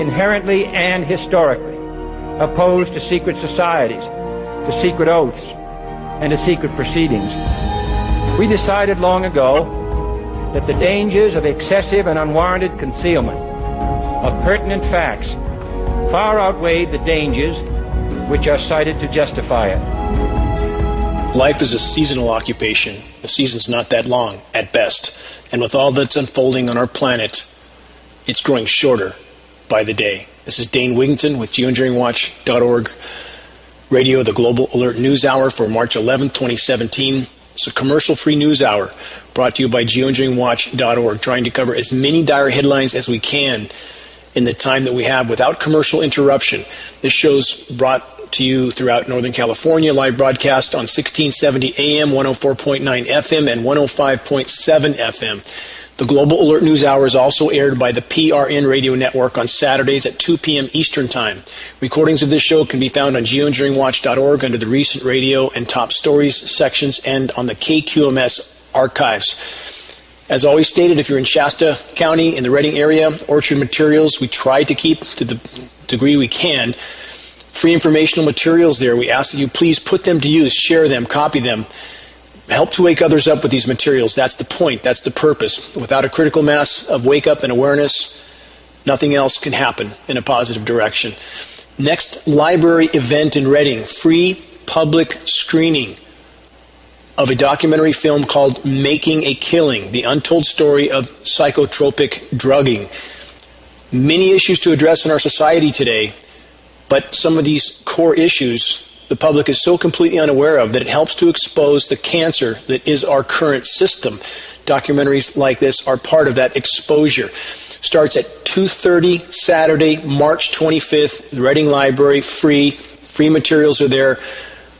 inherently and historically opposed to secret societies, to secret oaths, and to secret proceedings. We decided long ago that the dangers of excessive and unwarranted concealment of pertinent facts far outweighed the dangers which are cited to justify it. Life is a seasonal occupation. The season's not that long, at best. And with all that's unfolding on our planet, it's growing shorter by the day. This is Dane Wigington with GeoEngineeringWatch.org Radio, the Global Alert News Hour for March 11th, 2017. It's a commercial-free news hour brought to you by GeoEngineeringWatch.org, trying to cover as many dire headlines as we can in the time that we have without commercial interruption. This show's brought to you throughout Northern California, live broadcast on 1670 AM, 104.9 FM, and 105.7 FM. The Global Alert News Hour is also aired by the PRN Radio Network on Saturdays at 2 p.m. Eastern Time. Recordings of this show can be found on GeoEngineeringWatch.org under the Recent Radio and Top Stories sections and on the KQMS archives. As always stated, if you're in Shasta County, in the Redding area, Orchard Materials, we try to keep, to the degree we can, free informational materials there. We ask that you please put them to use, share them, copy them. Help to wake others up with these materials. That's the point. That's the purpose. Without a critical mass of wake up and awareness, nothing else can happen in a positive direction. Next library event in Redding, free public screening of a documentary film called Making a Killing, the untold story of psychotropic drugging. Many issues to address in our society today, but some of these core issues the public is so completely unaware of that it helps to expose the cancer that is our current system. Documentaries like this are part of that exposure. Starts at 2:30 Saturday, March 25th, the Reading Library, free. Free materials are there.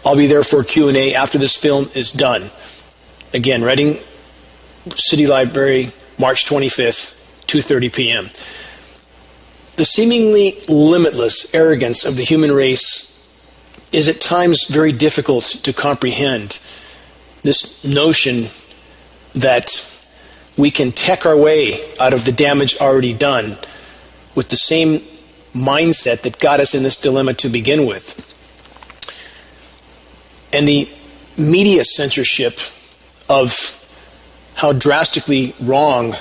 I'll be there for a Q&A after this film is done. Again, Reading City Library, March 25th, 2:30 p.m. The seemingly limitless arrogance of the human race is at times very difficult to comprehend. This notion that we can tech our way out of the damage already done with the same mindset that got us in this dilemma to begin with. And the media censorship of how drastically wrong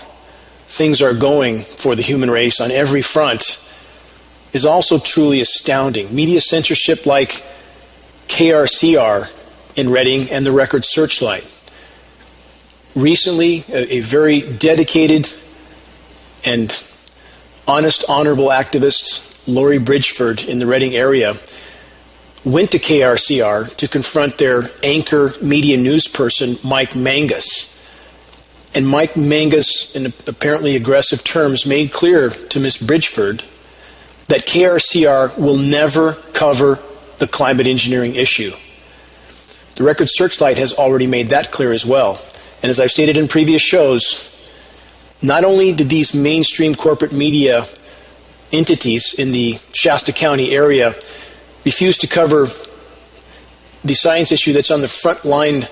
things are going for the human race on every front is also truly astounding. Media censorship like KRCR in Reading and the Record Searchlight. Recently, a very dedicated and honest, honorable activist, Lori Bridgeford in the Reading area, went to KRCR to confront their anchor media news person, Mike Mangus. And Mike Mangus, in apparently aggressive terms, made clear to Ms. Bridgeford that KRCR will never cover the climate engineering issue. The Record Searchlight has already made that clear as well. And as I've stated in previous shows, not only did these mainstream corporate media entities in the Shasta County area refuse to cover the science issue that's on the front line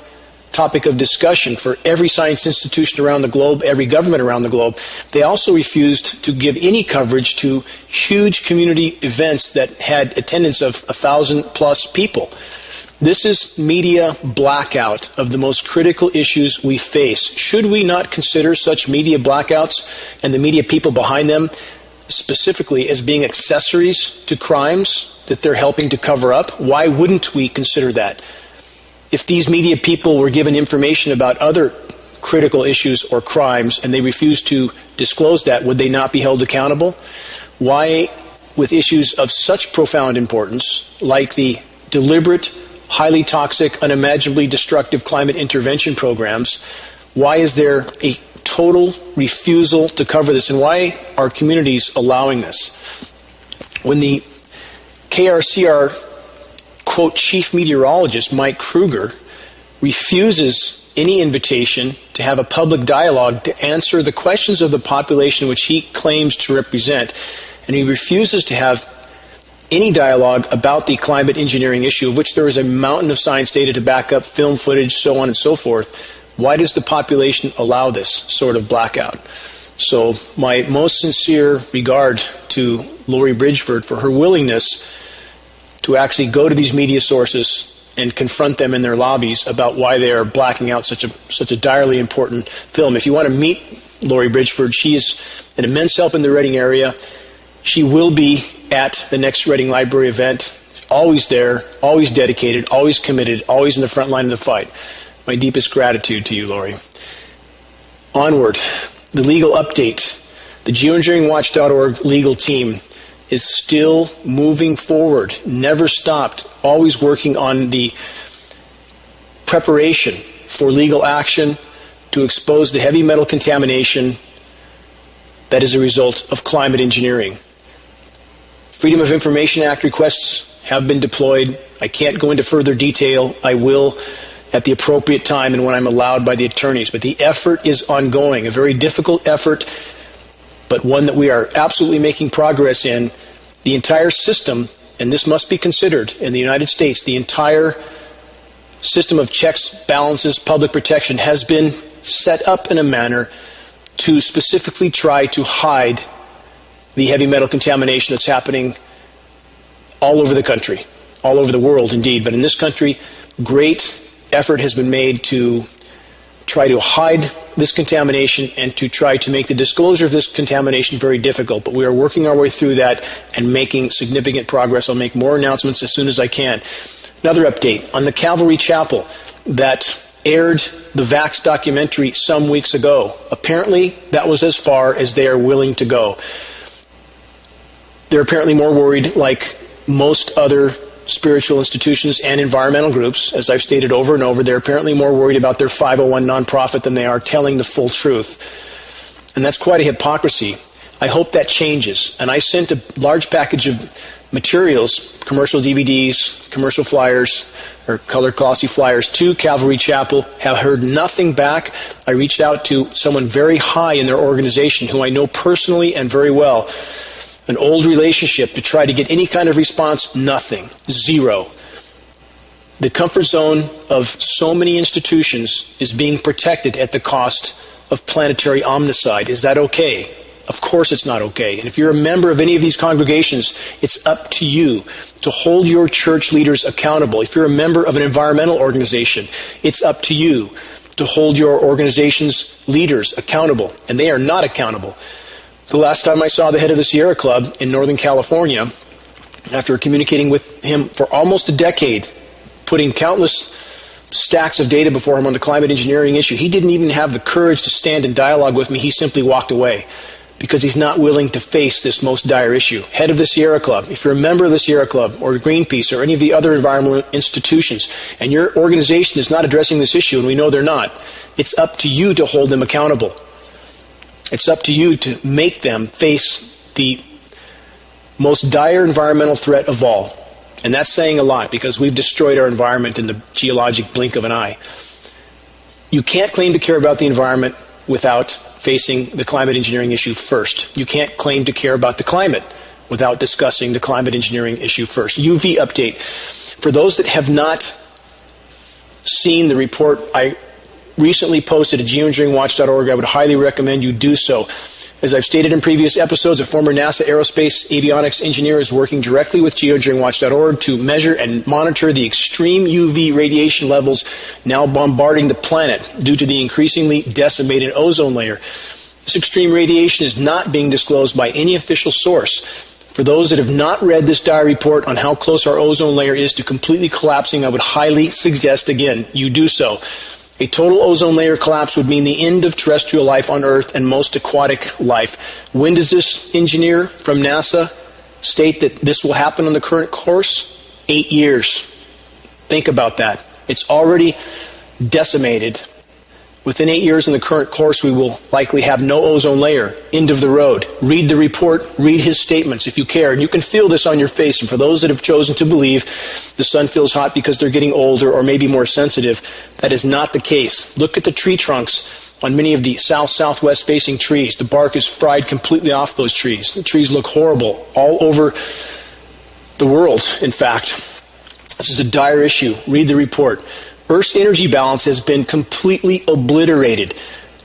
topic of discussion for every science institution around the globe, every government around the globe, they also refused to give any coverage to huge community events that had attendance of 1,000+ people. This is media blackout of the most critical issues we face. Should we not consider such media blackouts and the media people behind them specifically as being accessories to crimes that they're helping to cover up? Why wouldn't we consider that? If these media people were given information about other critical issues or crimes and they refused to disclose that, would they not be held accountable? Why, with issues of such profound importance, like the deliberate, highly toxic, unimaginably destructive climate intervention programs, why is there a total refusal to cover this? And why are communities allowing this? When the KRCR quote, chief meteorologist Mike Kruger refuses any invitation to have a public dialogue to answer the questions of the population which he claims to represent, and he refuses to have any dialogue about the climate engineering issue, of which there is a mountain of science data to back up, film footage, so on and so forth. Why does the population allow this sort of blackout? So my most sincere regard to Lori Bridgeford for her willingness to actually go to these media sources and confront them in their lobbies about why they are blacking out such a direly important film. If you want to meet Lori Bridgeford, she is an immense help in the Reading area. She will be at the next Reading Library event, always there, always dedicated, always committed, always in the front line of the fight. My deepest gratitude to you, Lori. Onward, the legal update. The GeoEngineeringWatch.org legal team is still moving forward, never stopped, always working on the preparation for legal action to expose the heavy metal contamination that is a result of climate engineering. Freedom of Information Act requests have been deployed. I can't go into further detail. I will at the appropriate time and when I'm allowed by the attorneys. But the effort is ongoing, a very difficult effort, but one that we are absolutely making progress in. The entire system, and this must be considered in the United States, the entire system of checks, balances, public protection has been set up in a manner to specifically try to hide the heavy metal contamination that's happening all over the country, all over the world indeed, but in this country, great effort has been made to try to hide this contamination and to try to make the disclosure of this contamination very difficult. But we are working our way through that and making significant progress. I'll make more announcements as soon as I can. Another update on the Calvary Chapel that aired the Vax documentary some weeks ago. Apparently, that was as far as they are willing to go. They're apparently more worried, like most other spiritual institutions and environmental groups, as I've stated over and over, they're apparently more worried about their 501 nonprofit than they are telling the full truth. And that's quite a hypocrisy. I hope that changes. And I sent a large package of materials, commercial DVDs, commercial flyers, or colored glossy flyers to Calvary Chapel, have heard nothing back. I reached out to someone very high in their organization who I know personally and very well, an old relationship, to try to get any kind of response. Nothing. Zero. The comfort zone of so many institutions is being protected at the cost of planetary omnicide. Is that okay? Of course it's not okay. And if you're a member of any of these congregations, it's up to you to hold your church leaders accountable. If you're a member of an environmental organization, it's up to you to hold your organization's leaders accountable. And they are not accountable. The last time I saw the head of the Sierra Club in Northern California, after communicating with him for almost a decade, putting countless stacks of data before him on the climate engineering issue, he didn't even have the courage to stand in dialogue with me. He simply walked away because he's not willing to face this most dire issue. Head of the Sierra Club, if you're a member of the Sierra Club or Greenpeace or any of the other environmental institutions, and your organization is not addressing this issue, and we know they're not, it's up to you to hold them accountable. It's up to you to make them face the most dire environmental threat of all. And that's saying a lot because we've destroyed our environment in the geologic blink of an eye. You can't claim to care about the environment without facing the climate engineering issue first. You can't claim to care about the climate without discussing the climate engineering issue first. UV update. For those that have not seen the report I recently posted at GeoEngineeringWatch.org, I would highly recommend you do so. As I've stated in previous episodes, a former NASA aerospace avionics engineer is working directly with GeoEngineeringWatch.org to measure and monitor the extreme UV radiation levels now bombarding the planet due to the increasingly decimated ozone layer. This extreme radiation is not being disclosed by any official source. For those that have not read this dire report on how close our ozone layer is to completely collapsing, I would highly suggest again you do so. A total ozone layer collapse would mean the end of terrestrial life on Earth and most aquatic life. When does this engineer from NASA state that this will happen on the current course? 8 years. Think about that. It's already decimated. Within 8 years in the current course, we will likely have no ozone layer. End of the road. Read the report. Read his statements if you care. And you can feel this on your face. And for those that have chosen to believe the sun feels hot because they're getting older or maybe more sensitive, that is not the case. Look at the tree trunks on many of the south-southwest facing trees. The bark is fried completely off those trees. The trees look horrible all over the world, in fact. This is a dire issue. Read the report. Earth's energy balance has been completely obliterated.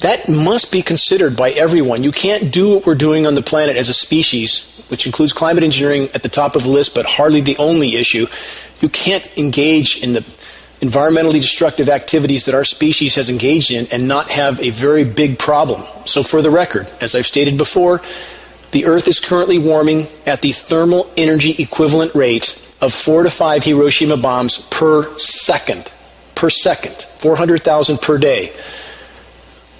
That must be considered by everyone. You can't do what we're doing on the planet as a species, which includes climate engineering at the top of the list, but hardly the only issue. You can't engage in the environmentally destructive activities that our species has engaged in and not have a very big problem. So for the record, as I've stated before, the Earth is currently warming at the thermal energy equivalent rate of 4 to 5 Hiroshima bombs per second. Per second. 400,000 per day.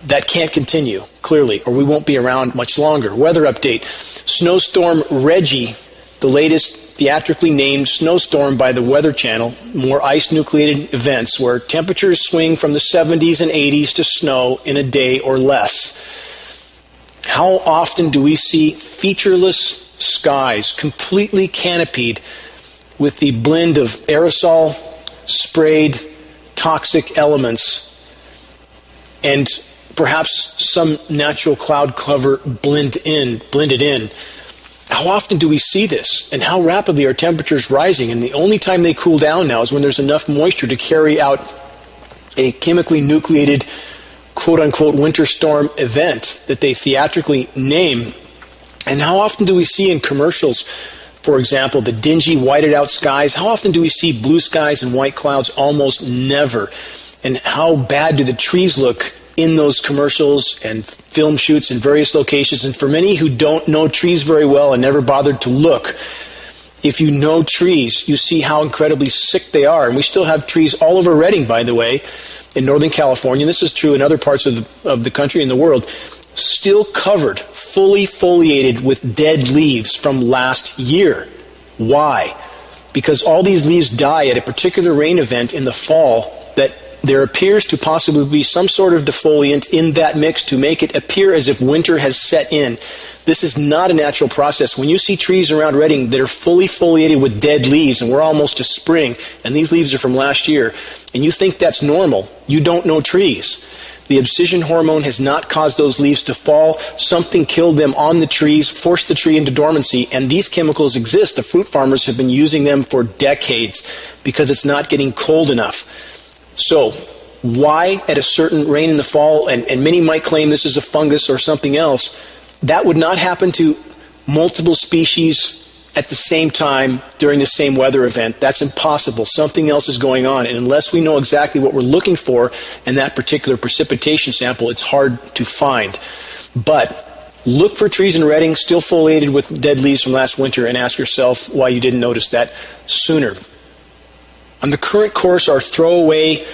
That can't continue, clearly, or we won't be around much longer. Weather update. Snowstorm Reggie, the latest theatrically named snowstorm by the Weather Channel, more ice-nucleated events where temperatures swing from the 70s and 80s to snow in a day or less. How often do we see featureless skies completely canopied with the blend of aerosol, sprayed, toxic elements, and perhaps some natural cloud cover blended in? How often do we see this? And how rapidly are temperatures rising? And the only time they cool down now is when there's enough moisture to carry out a chemically nucleated, quote-unquote, winter storm event that they theatrically name. And how often do we see in commercials, for example, the dingy, whited-out skies? How often do we see blue skies and white clouds? Almost never. And how bad do the trees look in those commercials and film shoots in various locations? And for many who don't know trees very well and never bothered to look, if you know trees, you see how incredibly sick they are. And we still have trees all over Redding, by the way, in Northern California. This is true in other parts of the country and the world. Still covered, fully foliated with dead leaves from last year. Why? Because all these leaves die at a particular rain event in the fall that there appears to possibly be some sort of defoliant in that mix to make it appear as if winter has set in. This is not a natural process. When you see trees around Redding that are fully foliated with dead leaves, and we're almost to spring, and these leaves are from last year, and you think that's normal, you don't know trees. The abscission hormone has not caused those leaves to fall. Something killed them on the trees, forced the tree into dormancy, and these chemicals exist. The fruit farmers have been using them for decades because it's not getting cold enough. So, why at a certain rain in the fall, and many might claim this is a fungus or something else, that would not happen to multiple species at the same time during the same weather event? That's impossible. Something else is going on. And unless we know exactly what we're looking for in that particular precipitation sample, it's hard to find. But look for trees in Redding still foliated with dead leaves from last winter and ask yourself why you didn't notice that sooner. On the current course, our throwaway,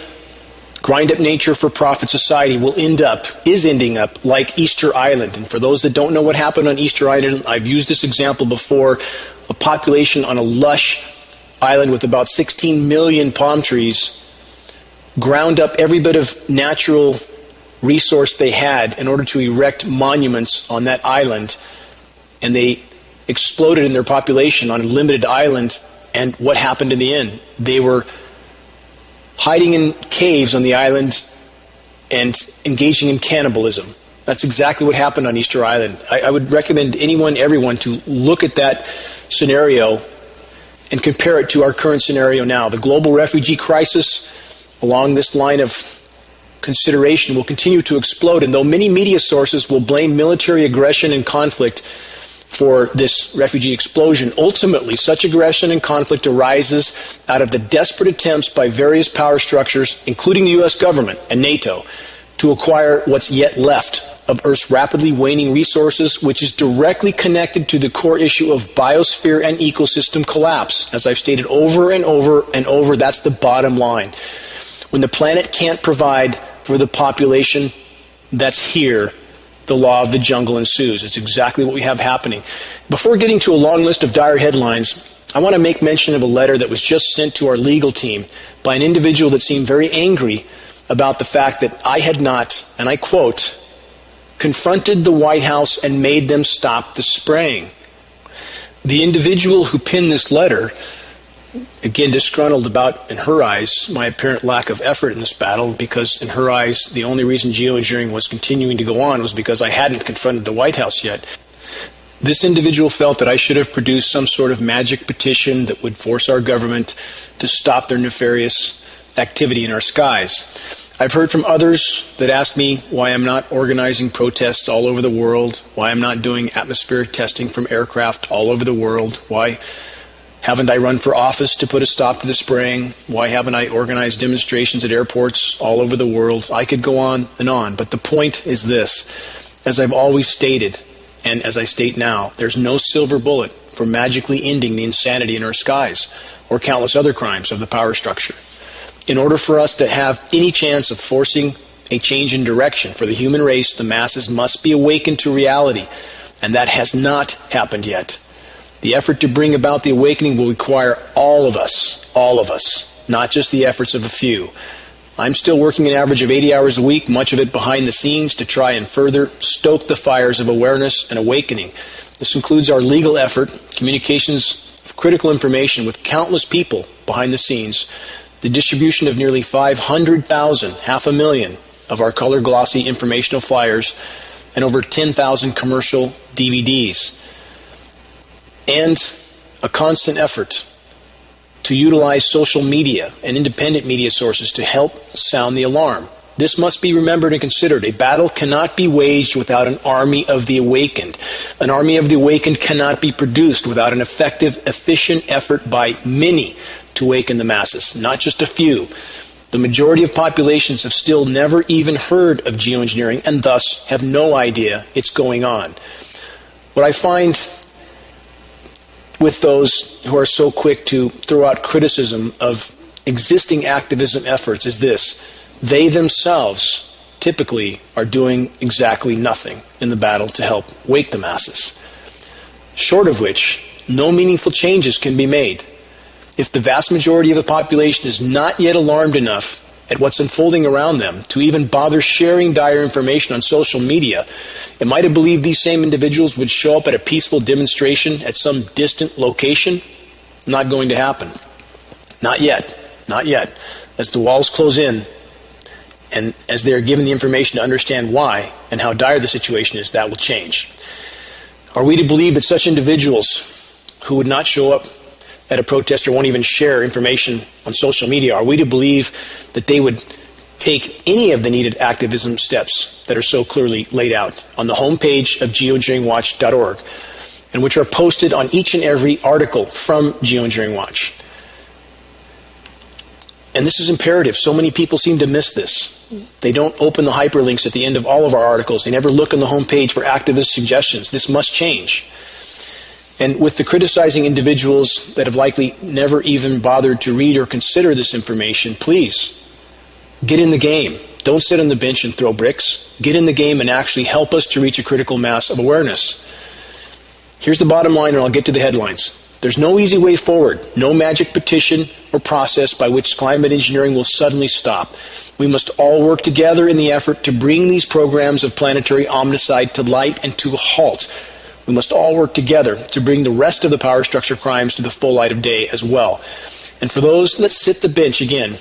grind-up nature for profit society is ending up like Easter Island. And for those that don't know what happened on Easter Island, I've used this example before. A population on a lush island with about 16 million palm trees ground up every bit of natural resource they had in order to erect monuments on that island. And they exploded in their population on a limited island. And what happened in the end? They were hiding in caves on the island and engaging in cannibalism. That's exactly what happened on Easter Island. I would recommend everyone to look at that scenario and compare it to our current scenario now. The global refugee crisis along this line of consideration will continue to explode, and though many media sources will blame military aggression and conflict for this refugee explosion, ultimately such aggression and conflict arises out of the desperate attempts by various power structures, including the U.S. government and NATO, to acquire what's yet left of Earth's rapidly waning resources, which is directly connected to the core issue of biosphere and ecosystem collapse. As I've stated over and over and over, that's the bottom line. When the planet can't provide for the population that's here, the law of the jungle ensues. It's exactly what we have happening. Before getting to a long list of dire headlines, I want to make mention of a letter that was just sent to our legal team by an individual that seemed very angry about the fact that I had not, and I quote, confronted the White House and made them stop the spraying. The individual who penned this letter, again disgruntled about, in her eyes, my apparent lack of effort in this battle, because in her eyes the only reason geoengineering was continuing to go on was because I hadn't confronted the White House yet. This individual felt that I should have produced some sort of magic petition that would force our government to stop their nefarious activity in our skies. I've heard from others that ask me why I'm not organizing protests all over the world, why I'm not doing atmospheric testing from aircraft all over the world, why haven't I run for office to put a stop to the spraying, why haven't I organized demonstrations at airports all over the world. I could go on, but the point is this. As I've always stated, and as I state now, there's no silver bullet for magically ending the insanity in our skies or countless other crimes of the power structure. In order for us to have any chance of forcing a change in direction for the human race, the masses must be awakened to reality, and that has not happened yet. The effort to bring about the awakening will require all of us, not just the efforts of a few. I'm still working an average of 80 hours a week, much of it behind the scenes, to try and further stoke the fires of awareness and awakening. This includes our legal effort, communications of critical information with countless people behind the scenes, the distribution of nearly 500,000, 500,000 of our color glossy informational flyers, and over 10,000 commercial DVDs, and a constant effort to utilize social media and independent media sources to help sound the alarm. This must be remembered and considered. A battle cannot be waged without an army of the awakened. An army of the awakened cannot be produced without an effective, efficient effort by many to awaken the masses, not just a few. The majority of populations have still never even heard of geoengineering and thus have no idea it's going on. What I find with those who are so quick to throw out criticism of existing activism efforts is this: they themselves typically are doing exactly nothing in the battle to help wake the masses, short of which no meaningful changes can be made. If the vast majority of the population is not yet alarmed enough at what's unfolding around them to even bother sharing dire information on social media, am I to believe these same individuals would show up at a peaceful demonstration at some distant location? Not going to happen. Not yet. Not yet. As the walls close in, and as they are given the information to understand why and how dire the situation is, that will change. Are we to believe that such individuals who would not show up at a protest or won't even share information on social media, are we to believe that they would take any of the needed activism steps that are so clearly laid out on the homepage of geoengineeringwatch.org and which are posted on each and every article from Geoengineering Watch? And this is imperative. So many people seem to miss this. They don't open the hyperlinks at the end of all of our articles. They never look on the homepage for activist suggestions. This must change. And with the criticizing individuals that have likely never even bothered to read or consider this information, please, get in the game. Don't sit on the bench and throw bricks. Get in the game and actually help us to reach a critical mass of awareness. Here's the bottom line, and I'll get to the headlines. There's no easy way forward, no magic petition or process by which climate engineering will suddenly stop. We must all work together in the effort to bring these programs of planetary omnicide to light and to a halt. We must all work together to bring the rest of the power structure crimes to the full light of day as well. And for those that sit the bench again,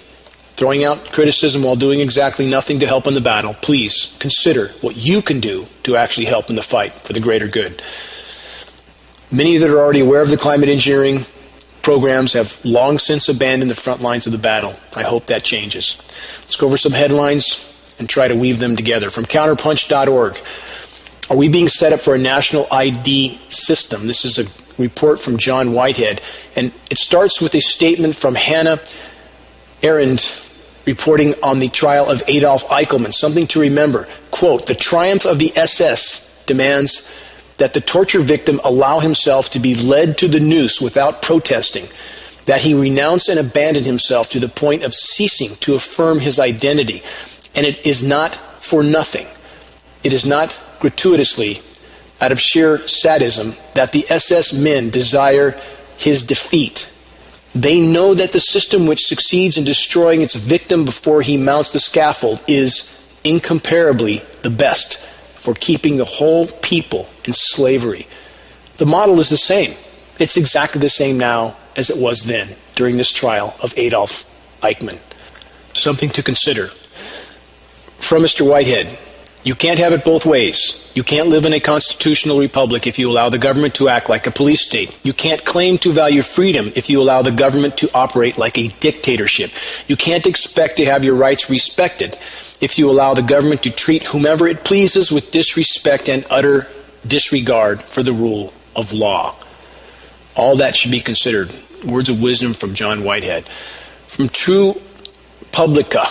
throwing out criticism while doing exactly nothing to help in the battle, please consider what you can do to actually help in the fight for the greater good. Many that are already aware of the climate engineering programs have long since abandoned the front lines of the battle. I hope that changes. Let's go over some headlines and try to weave them together. From counterpunch.org. Are we being set up for a national ID system? This is a report from John Whitehead, and it starts with a statement from Hannah Arendt reporting on the trial of Adolf Eichelmann. Something to remember. Quote, "The triumph of the SS demands that the torture victim allow himself to be led to the noose without protesting, that he renounce and abandon himself to the point of ceasing to affirm his identity. And it is not for nothing. It is not gratuitously, out of sheer sadism, that the SS men desire his defeat. They know that the system which succeeds in destroying its victim before he mounts the scaffold is incomparably the best for keeping the whole people in slavery." The model is the same. It's exactly the same now as it was then during this trial of Adolf Eichmann. Something to consider. From Mr. Whitehead, You can't have it both ways. You can't live in a constitutional republic if you allow the government to act like a police state. You can't claim to value freedom if you allow the government to operate like a dictatorship. You can't expect to have your rights respected if you allow the government to treat whomever it pleases with disrespect and utter disregard for the rule of law. All that should be considered. Words of wisdom from John Whitehead. From True Publica.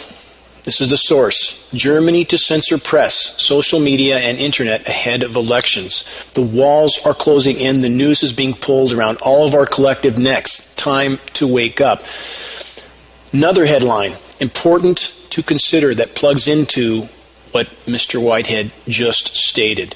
This is the source. Germany to censor press, social media, and internet ahead of elections. The walls are closing in. The noose is being pulled around all of our collective necks. Time to wake up. Another headline, important to consider, that plugs into what Mr. Whitehead just stated.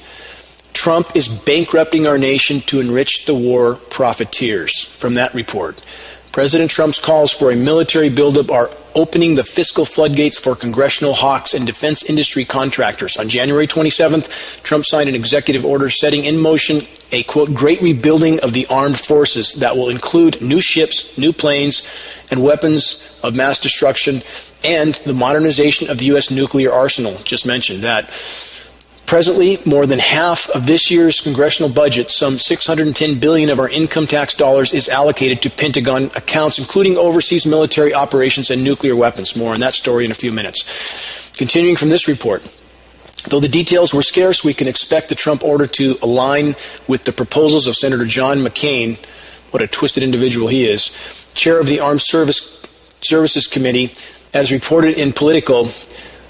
Trump is bankrupting our nation to enrich the war profiteers. From that report. President Trump's calls for a military buildup are opening the fiscal floodgates for congressional hawks and defense industry contractors. On January 27th, Trump signed an executive order setting in motion a, quote, great rebuilding of the armed forces that will include new ships, new planes, and weapons of mass destruction, and the modernization of the U.S. nuclear arsenal. Just mentioned that. Presently, more than half of this year's congressional budget, some $610 billion of our income tax dollars, is allocated to Pentagon accounts, including overseas military operations and nuclear weapons. More on that story in a few minutes. Continuing from this report, though the details were scarce, we can expect the Trump order to align with the proposals of Senator John McCain, what a twisted individual he is, chair of the Armed Services Committee. As reported in Politico,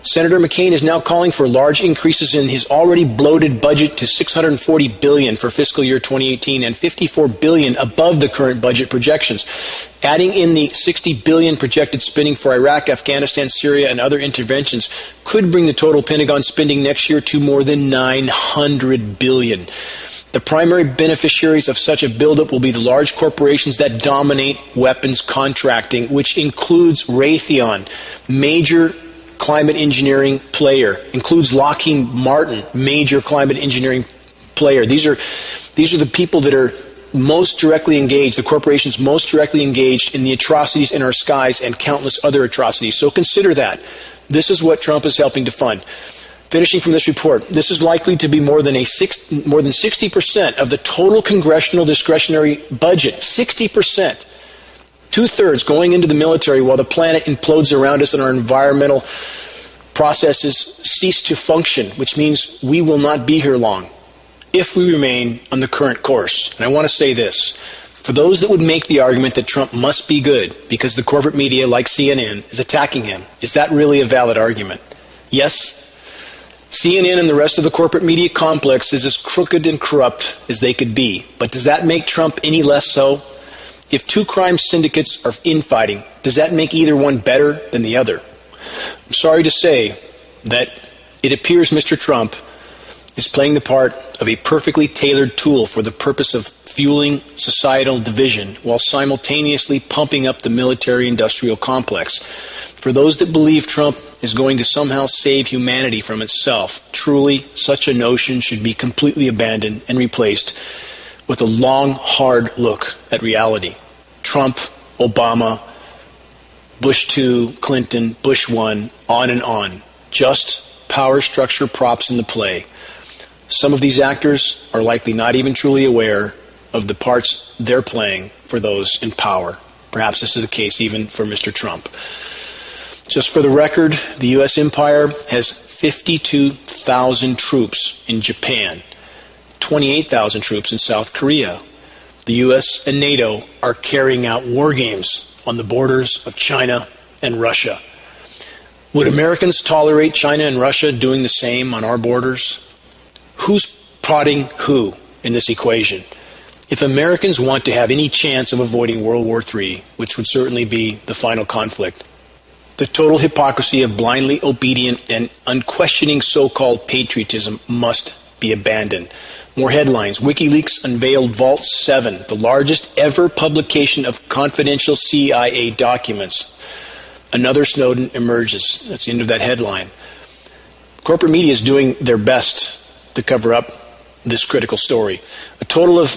Senator McCain is now calling for large increases in his already bloated budget to $640 billion for fiscal year 2018 and $54 billion above the current budget projections. Adding in the $60 billion projected spending for Iraq, Afghanistan, Syria, and other interventions could bring the total Pentagon spending next year to more than $900 billion. The primary beneficiaries of such a buildup will be the large corporations that dominate weapons contracting, which includes Raytheon, major climate engineering player, includes Lockheed Martin, major climate engineering player. These are the people that are most directly engaged, the corporations most directly engaged in the atrocities in our skies and countless other atrocities. So consider that. This is what Trump is helping to fund. Finishing from this report, this is likely to be more than 60% of the total congressional discretionary budget. 60%. Two-thirds going into the military while the planet implodes around us and our environmental processes cease to function, which means we will not be here long if we remain on the current course. And I want to say this. For those that would make the argument that Trump must be good because the corporate media, like CNN, is attacking him, is that really a valid argument? Yes. CNN and the rest of the corporate media complex is as crooked and corrupt as they could be. But does that make Trump any less so? If two crime syndicates are infighting, does that make either one better than the other? I'm sorry to say that it appears Mr. Trump is playing the part of a perfectly tailored tool for the purpose of fueling societal division while simultaneously pumping up the military-industrial complex. For those that believe Trump is going to somehow save humanity from itself, truly such a notion should be completely abandoned and replaced with a long, hard look at reality. Trump, Obama, Bush 2, Clinton, Bush 1, on and on. Just power structure props into play. Some of these actors are likely not even truly aware of the parts they're playing for those in power. Perhaps this is the case even for Mr. Trump. Just for the record, the U.S. empire has 52,000 troops in Japan, 28,000 troops in South Korea. The U.S. and NATO are carrying out war games on the borders of China and Russia. Would Americans tolerate China and Russia doing the same on our borders? Who's prodding who in this equation? If Americans want to have any chance of avoiding World War III, which would certainly be the final conflict, the total hypocrisy of blindly obedient and unquestioning so-called patriotism must be abandoned. More headlines. WikiLeaks unveiled Vault 7, the largest ever publication of confidential CIA documents. Another Snowden emerges. That's the end of that headline. Corporate media is doing their best to cover up this critical story. A total of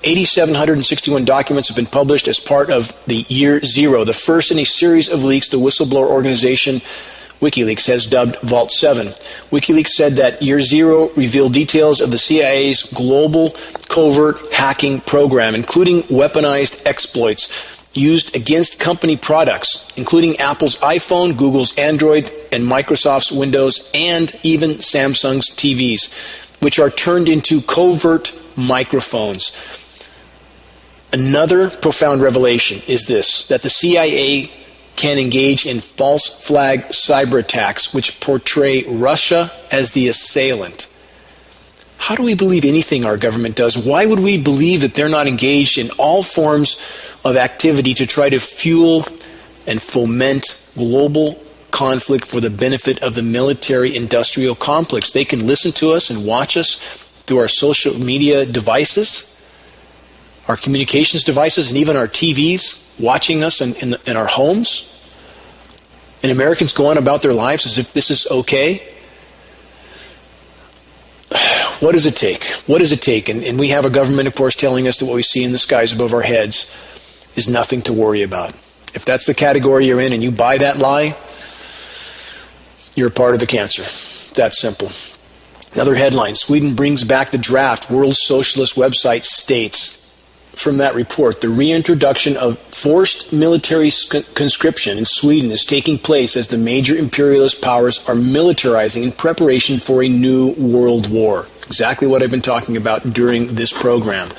8,761 documents have been published as part of the Year Zero, the first in a series of leaks the whistleblower organization WikiLeaks has dubbed Vault 7. WikiLeaks said that Year Zero revealed details of the CIA's global covert hacking program, including weaponized exploits used against company products, including Apple's iPhone, Google's Android, and Microsoft's Windows, and even Samsung's TVs, which are turned into covert microphones. Another profound revelation is this, that the CIA can engage in false flag cyber attacks which portray Russia as the assailant. How do we believe anything our government does? Why would we believe that they're not engaged in all forms of activity to try to fuel and foment global conflict for the benefit of the military-industrial complex? They can listen to us and watch us through our social media devices, our communications devices, and even our TVs, watching us in our homes. And Americans go on about their lives as if this is okay. What does it take? What does it take? And we have a government, of course, telling us that what we see in the skies above our heads is nothing to worry about. If that's the category you're in and you buy that lie, you're a part of the cancer. That's simple. Another headline, Sweden brings back the draft. World Socialist website states from that report, the reintroduction of forced military conscription in Sweden is taking place as the major imperialist powers are militarizing in preparation for a new world war. Exactly what I've been talking about during this program.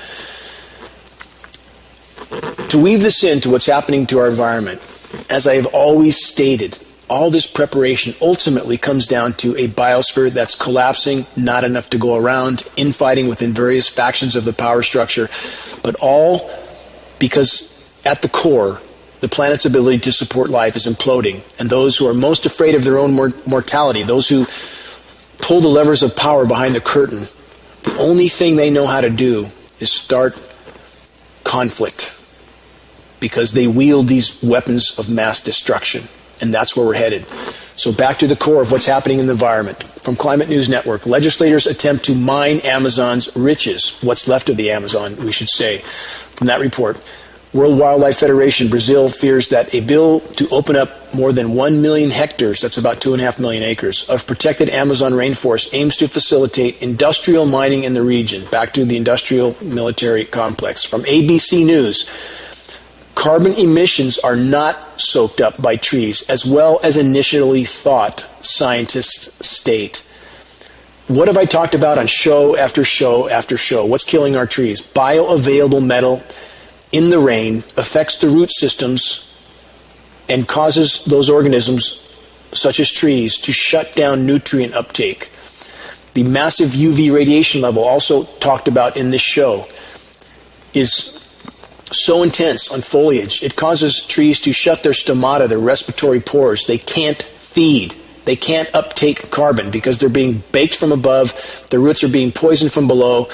To weave this into what's happening to our environment, as I have always stated, all this preparation ultimately comes down to a biosphere that's collapsing, not enough to go around, infighting within various factions of the power structure, but all because at the core, the planet's ability to support life is imploding, and those who are most afraid of their own mortality, those who pull the levers of power behind the curtain, the only thing they know how to do is start conflict, because they wield these weapons of mass destruction. And that's where we're headed. So back to the core of what's happening in the environment. From Climate News Network, legislators attempt to mine Amazon's riches. What's left of the Amazon, we should say. From that report, World Wildlife Federation, Brazil fears that a bill to open up more than 1 million hectares, that's about 2.5 million acres, of protected Amazon rainforest aims to facilitate industrial mining in the region. Back to the industrial military complex. From ABC News, carbon emissions are not soaked up by trees as well as initially thought, scientists state. What have I talked about on show after show after show? What's killing our trees? Bioavailable metal in the rain affects the root systems and causes those organisms, such as trees, to shut down nutrient uptake. The massive UV radiation level, also talked about in this show, is so intense on foliage, it causes trees to shut their stomata, their respiratory pores. They can't feed. They can't uptake carbon because they're being baked from above. The roots are being poisoned from below.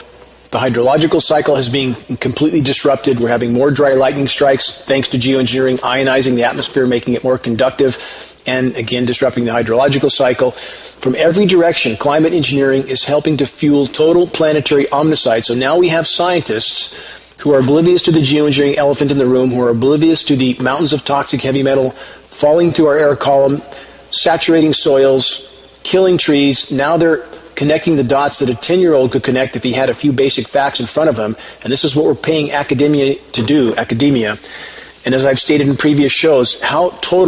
The hydrological cycle is being completely disrupted. We're having more dry lightning strikes thanks to geoengineering, ionizing the atmosphere, making it more conductive, and again disrupting the hydrological cycle. From every direction, climate engineering is helping to fuel total planetary omnicide. So now we have scientists who are oblivious to the geoengineering elephant in the room, who are oblivious to the mountains of toxic heavy metal falling through our air column, saturating soils, killing trees. Now they're connecting the dots that a 10-year-old could connect if he had a few basic facts in front of him. And this is what we're paying academia to do, academia. And as I've stated in previous shows, how so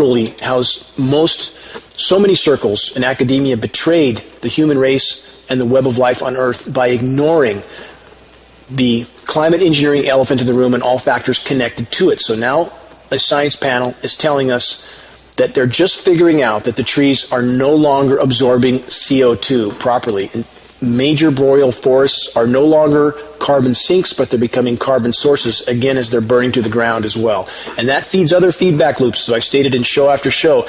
many circles in academia betrayed the human race and the web of life on Earth by ignoring the climate engineering elephant in the room and all factors connected to it. So now a science panel is telling us that they're just figuring out that the trees are no longer absorbing CO2 properly. And major boreal forests are no longer carbon sinks, but they're becoming carbon sources, again, as they're burning to the ground as well. And that feeds other feedback loops, as I've stated in show after show.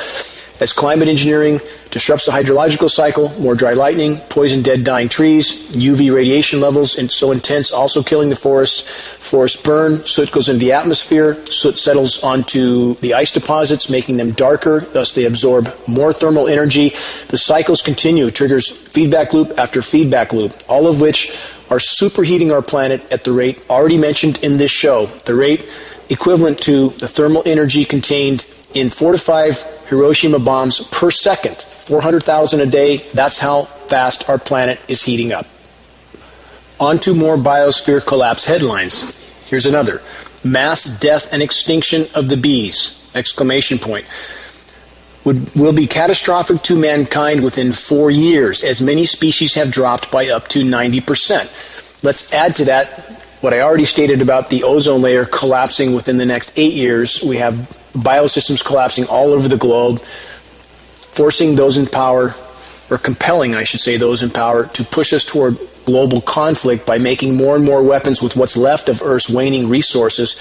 As climate engineering disrupts the hydrological cycle, more dry lightning, poison dead dying trees, UV radiation levels and so intense, also killing the forests. Forests burn, soot goes into the atmosphere, soot settles onto the ice deposits, making them darker, thus they absorb more thermal energy. The cycles continue, triggers feedback loop after feedback loop, all of which are superheating our planet at the rate already mentioned in this show, the rate equivalent to the thermal energy contained in 4 to 5 Hiroshima bombs per second. 400,000 a day, that's how fast our planet is heating up. On to more biosphere collapse headlines. Here's another. Mass death and extinction of the bees! Exclamation point. Will be catastrophic to mankind within 4 years, as many species have dropped by up to 90%. Let's add to that what I already stated about the ozone layer collapsing within the next 8 years. We have biosystems collapsing all over the globe, forcing those in power, or compelling, I should say, those in power to push us toward global conflict by making more and more weapons with what's left of Earth's waning resources.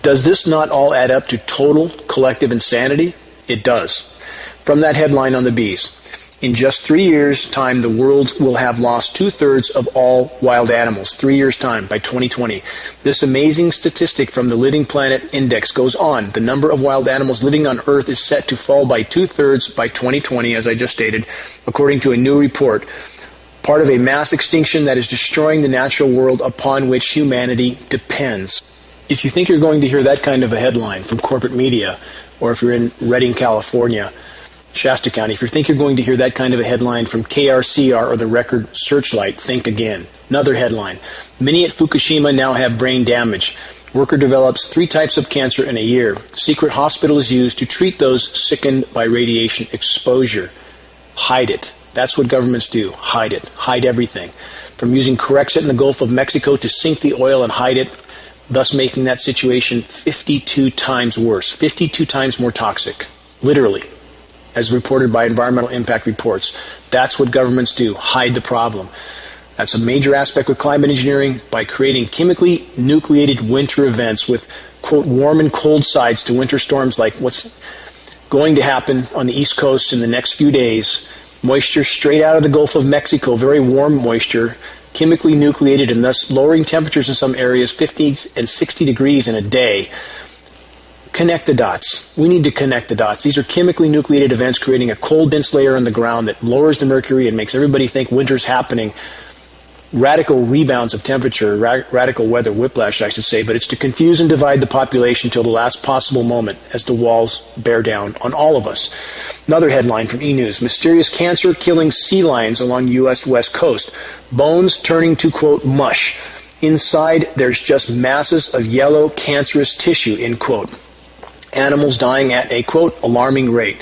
Does this not all add up to total collective insanity? It does. From that headline on the bees, in just 3 years' time, the world will have lost 2/3 of all wild animals. 3 years' time, by 2020. This amazing statistic from the Living Planet Index goes on. The number of wild animals living on Earth is set to fall by 2/3 by 2020, as I just stated, according to a new report. Part of a mass extinction that is destroying the natural world upon which humanity depends. If you think you're going to hear that kind of a headline from corporate media, or if you're in Redding, California, Shasta County, if you think you're going to hear that kind of a headline from KRCR or the Record Searchlight, think again. Another headline. Many at Fukushima now have brain damage. Worker develops 3 types of cancer in a year. Secret hospital is used to treat those sickened by radiation exposure. Hide it. That's what governments do. Hide it. Hide everything. From using Corexit in the Gulf of Mexico to sink the oil and hide it, thus making that situation 52 times worse, 52 times more toxic, literally, as reported by environmental impact reports. That's what governments do, hide the problem. That's a major aspect of climate engineering by creating chemically nucleated winter events with, quote, warm and cold sides to winter storms like what's going to happen on the East Coast in the next few days. Moisture straight out of the Gulf of Mexico, very warm moisture, chemically nucleated, and thus lowering temperatures in some areas 50 and 60 degrees in a day. Connect the dots. We need to connect the dots. These are chemically nucleated events creating a cold, dense layer on the ground that lowers the mercury and makes everybody think winter's happening. Radical rebounds of temperature, radical weather whiplash, I should say, but it's to confuse and divide the population till the last possible moment as the walls bear down on all of us. Another headline from E! News. Mysterious cancer killing sea lions along U.S. West Coast. Bones turning to, quote, mush. Inside, there's just masses of yellow cancerous tissue, end quote. Animals dying at a, quote, alarming rate.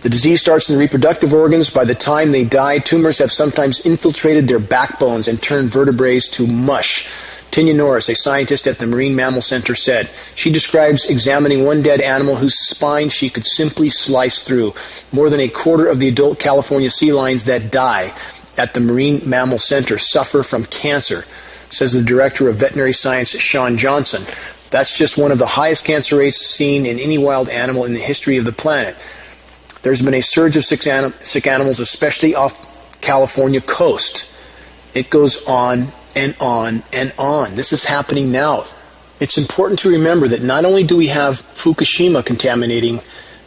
The disease starts in the reproductive organs. By the time they die, tumors have sometimes infiltrated their backbones and turned vertebrae to mush. Tinya Norris, a scientist at the Marine Mammal Center, said. She describes examining one dead animal whose spine she could simply slice through. More than a quarter of the adult California sea lions that die at the Marine Mammal Center suffer from cancer, says the director of veterinary science, Sean Johnson. That's just one of the highest cancer rates seen in any wild animal in the history of the planet. There's been a surge of sick animals, especially off California coast. It goes on and on and on. This is happening now. It's important to remember that not only do we have Fukushima contaminating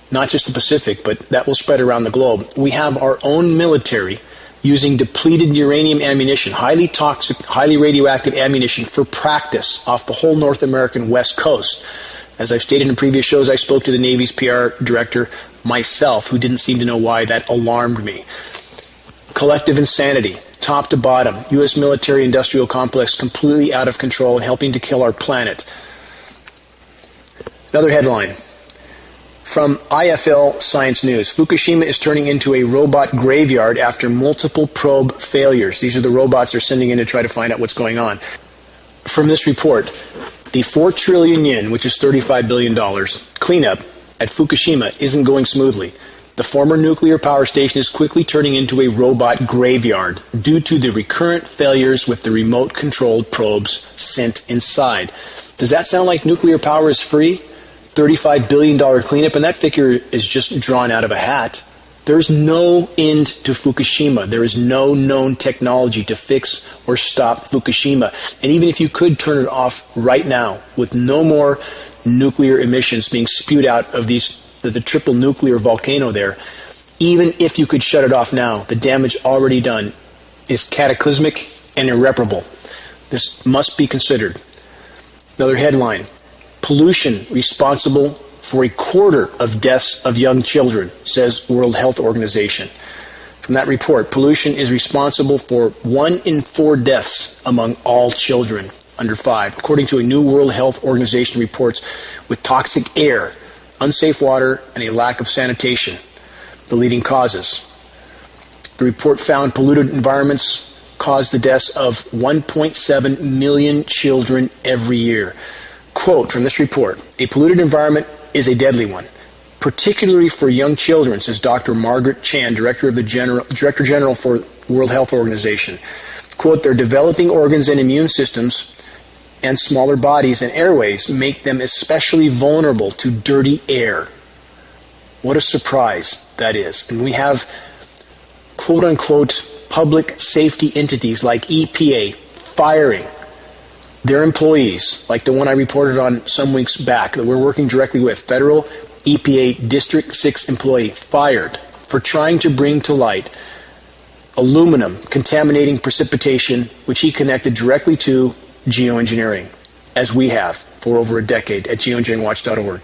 not just the Pacific, but that will spread around the globe, we have our own military using depleted uranium ammunition, highly toxic, highly radioactive ammunition for practice off the whole North American West Coast. As I've stated in previous shows, I spoke to the Navy's PR director myself, who didn't seem to know why. That alarmed me. Collective insanity, top to bottom. U.S. military-industrial complex completely out of control and helping to kill our planet. Another headline from IFL Science News. Fukushima is turning into a robot graveyard after multiple probe failures. These are the robots they're sending in to try to find out what's going on. From this report, the 4 trillion yen, which is $35 billion, cleanup at Fukushima isn't going smoothly. The former nuclear power station is quickly turning into a robot graveyard due to the recurrent failures with the remote-controlled probes sent inside. Does that sound like nuclear power is free? $35 billion cleanup, and that figure is just drawn out of a hat. There's no end to Fukushima. There is no known technology to fix or stop Fukushima. And even if you could turn it off right now with no more nuclear emissions being spewed out of the triple nuclear volcano there, even if you could shut it off now, the damage already done is cataclysmic and irreparable. This must be considered. Another headline, pollution responsible for a quarter of deaths of young children, says World Health Organization. From that report, pollution is responsible for 1 in 4 deaths among all children under 5, according to a new World Health Organization reports, with toxic air, unsafe water, and a lack of sanitation the leading causes. The report found polluted environments cause the deaths of 1.7 million children every year. Quote from this report, "A polluted environment is a deadly one, particularly for young children," says Dr. Margaret Chan, Director General for World Health Organization. Quote, "Their developing organs and immune systems and smaller bodies and airways make them especially vulnerable to dirty air." What a surprise that is. And we have quote-unquote public safety entities like EPA firing their employees, like the one I reported on some weeks back that we're working directly with, federal EPA District 6 employee fired for trying to bring to light aluminum contaminating precipitation, which he connected directly to geoengineering, as we have for over a decade at geoengineeringwatch.org.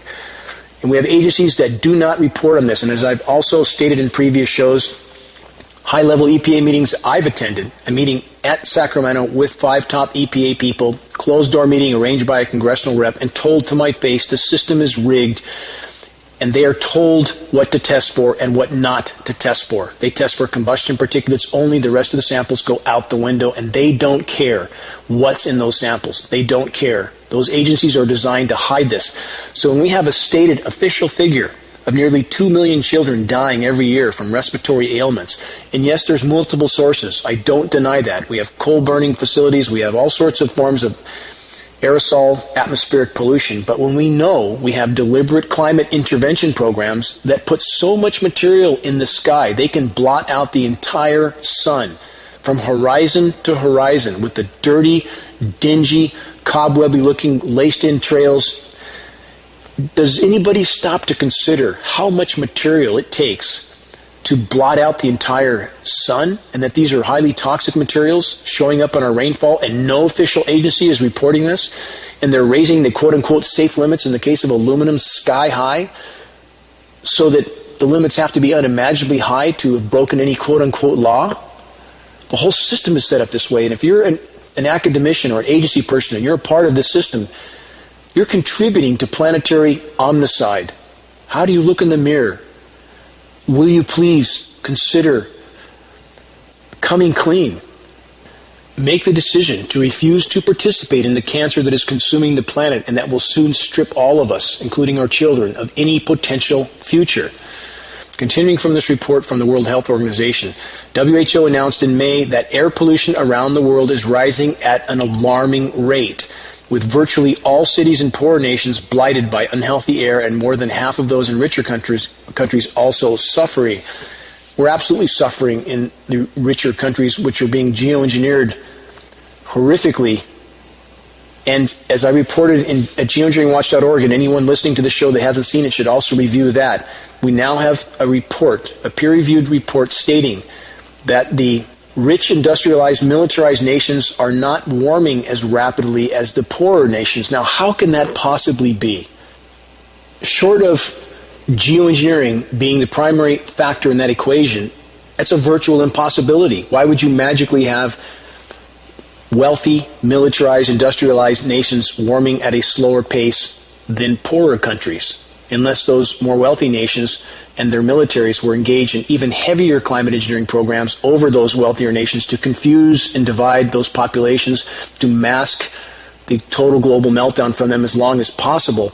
And we have agencies that do not report on this. And as I've also stated in previous shows, high-level EPA meetings I've attended, a meeting at Sacramento with 5 top EPA people, closed-door meeting arranged by a congressional rep, and told to my face the system is rigged, and they are told what to test for and what not to test for. They test for combustion particulates only. The rest of the samples go out the window, and they don't care what's in those samples. They don't care. Those agencies are designed to hide this. So when we have a stated official figure of nearly 2 million children dying every year from respiratory ailments, and yes, there's multiple sources. I don't deny that. We have coal-burning facilities. We have all sorts of forms of aerosol atmospheric pollution. But when we know we have deliberate climate intervention programs that put so much material in the sky, they can blot out the entire sun from horizon to horizon with the dirty, dingy, cobwebby-looking, laced-in trails. Does anybody stop to consider how much material it takes to blot out the entire sun, and that these are highly toxic materials showing up on our rainfall, and no official agency is reporting this, and they're raising the quote-unquote safe limits in the case of aluminum sky high, so that the limits have to be unimaginably high to have broken any quote-unquote law? The whole system is set up this way, and if you're an academician or an agency person and you're a part of this system, you're contributing to planetary omnicide. How do you look in the mirror? Will you please consider coming clean? Make the decision to refuse to participate in the cancer that is consuming the planet and that will soon strip all of us, including our children, of any potential future. Continuing from this report from the World Health Organization, WHO announced in May that air pollution around the world is rising at an alarming rate, with virtually all cities in poorer nations blighted by unhealthy air and more than half of those in richer countries also suffering. We're absolutely suffering in the richer countries, which are being geoengineered horrifically. And as I reported at geoengineeringwatch.org, and anyone listening to the show that hasn't seen it should also review that, we now have a report, a peer-reviewed report stating that the rich, industrialized, militarized nations are not warming as rapidly as the poorer nations. Now, how can that possibly be? Short of geoengineering being the primary factor in that equation, that's a virtual impossibility. Why would you magically have wealthy, militarized, industrialized nations warming at a slower pace than poorer countries? Unless those more wealthy nations and their militaries were engaged in even heavier climate engineering programs over those wealthier nations to confuse and divide those populations, to mask the total global meltdown from them as long as possible.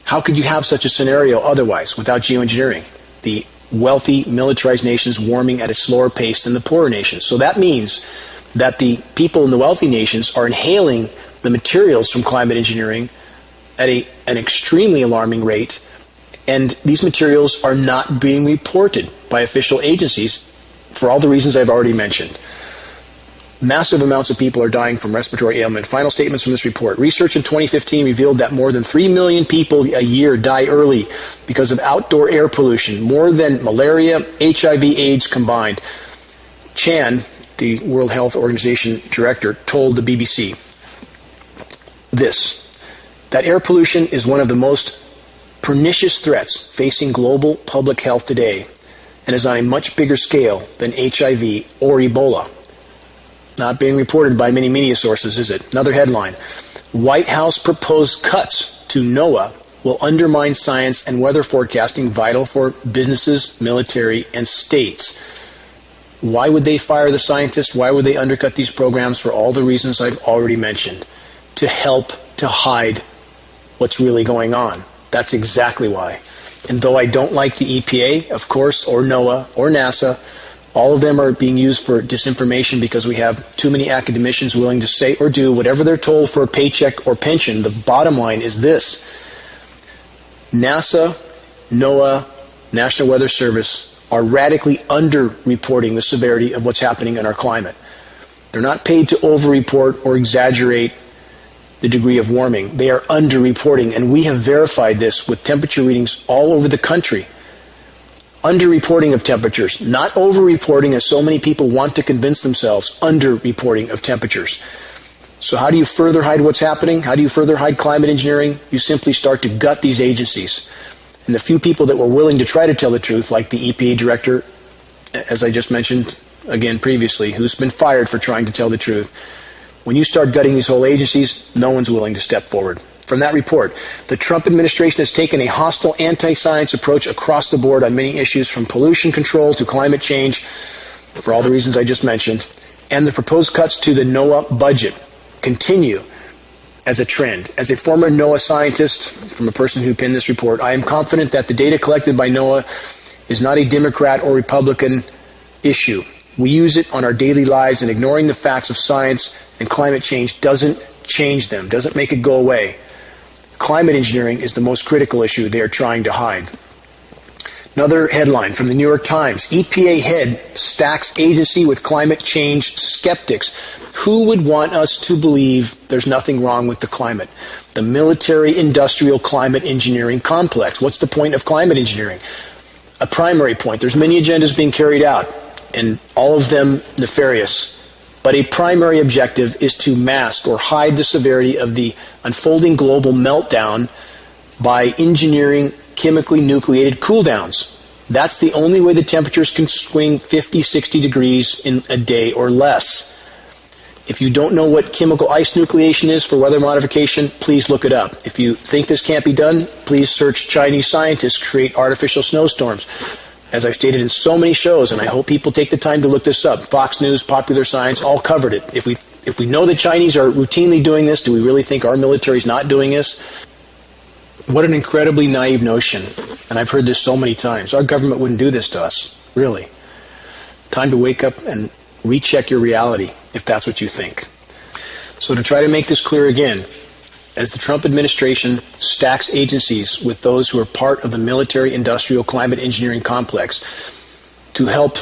How could you have such a scenario otherwise without geoengineering? The wealthy, militarized nations warming at a slower pace than the poorer nations. So that means that the people in the wealthy nations are inhaling the materials from climate engineering at an extremely alarming rate, and these materials are not being reported by official agencies for all the reasons I've already mentioned. Massive amounts of people are dying from respiratory ailment. Final statements from this report. Research in 2015 revealed that more than 3 million people a year die early because of outdoor air pollution, more than malaria, HIV, AIDS combined. Chan, the World Health Organization director, told the BBC this, that air pollution is one of the most pernicious threats facing global public health today and is on a much bigger scale than HIV or Ebola. Not being reported by many media sources, is it? Another headline. White House proposed cuts to NOAA will undermine science and weather forecasting vital for businesses, military, and states. Why would they fire the scientists? Why would they undercut these programs? For all the reasons I've already mentioned. To help to hide what's really going on. That's exactly why. And though I don't like the EPA, of course, or NOAA, or NASA, all of them are being used for disinformation because we have too many academicians willing to say or do whatever they're told for a paycheck or pension. The bottom line is this. NASA, NOAA, National Weather Service are radically under-reporting the severity of what's happening in our climate. They're not paid to over-report or exaggerate the degree of warming. They are under-reporting, and we have verified this with temperature readings all over the country. Under-reporting of temperatures, not over-reporting as so many people want to convince themselves, under-reporting of temperatures. So how do you further hide what's happening? How do you further hide climate engineering? You simply start to gut these agencies. And the few people that were willing to try to tell the truth, like the EPA director, as I just mentioned again previously, who's been fired for trying to tell the truth, when you start gutting these whole agencies, no one's willing to step forward. From that report, the Trump administration has taken a hostile anti-science approach across the board on many issues, from pollution control to climate change, for all the reasons I just mentioned, and the proposed cuts to the NOAA budget continue as a trend. As a former NOAA scientist, from a person who penned this report, I am confident that the data collected by NOAA is not a Democrat or Republican issue. We use it on our daily lives, and ignoring the facts of science and climate change doesn't change them, doesn't make it go away. Climate engineering is the most critical issue they are trying to hide. Another headline from the New York Times. EPA head stacks agency with climate change skeptics. Who would want us to believe there's nothing wrong with the climate? The military-industrial climate engineering complex. What's the point of climate engineering? A primary point. There's many agendas being carried out, and all of them nefarious. But a primary objective is to mask or hide the severity of the unfolding global meltdown by engineering chemically nucleated cooldowns. That's the only way the temperatures can swing 50, 60 degrees in a day or less. If you don't know what chemical ice nucleation is for weather modification, please look it up. If you think this can't be done, please search Chinese scientists create artificial snowstorms. As I've stated in so many shows, and I hope people take the time to look this up, Fox News, Popular Science, all covered it. If we know the Chinese are routinely doing this, do we really think our military is not doing this? What an incredibly naive notion. And I've heard this so many times. Our government wouldn't do this to us. Really. Time to wake up and recheck your reality, if that's what you think. So to try to make this clear again, as the Trump administration stacks agencies with those who are part of the military-industrial climate engineering complex to help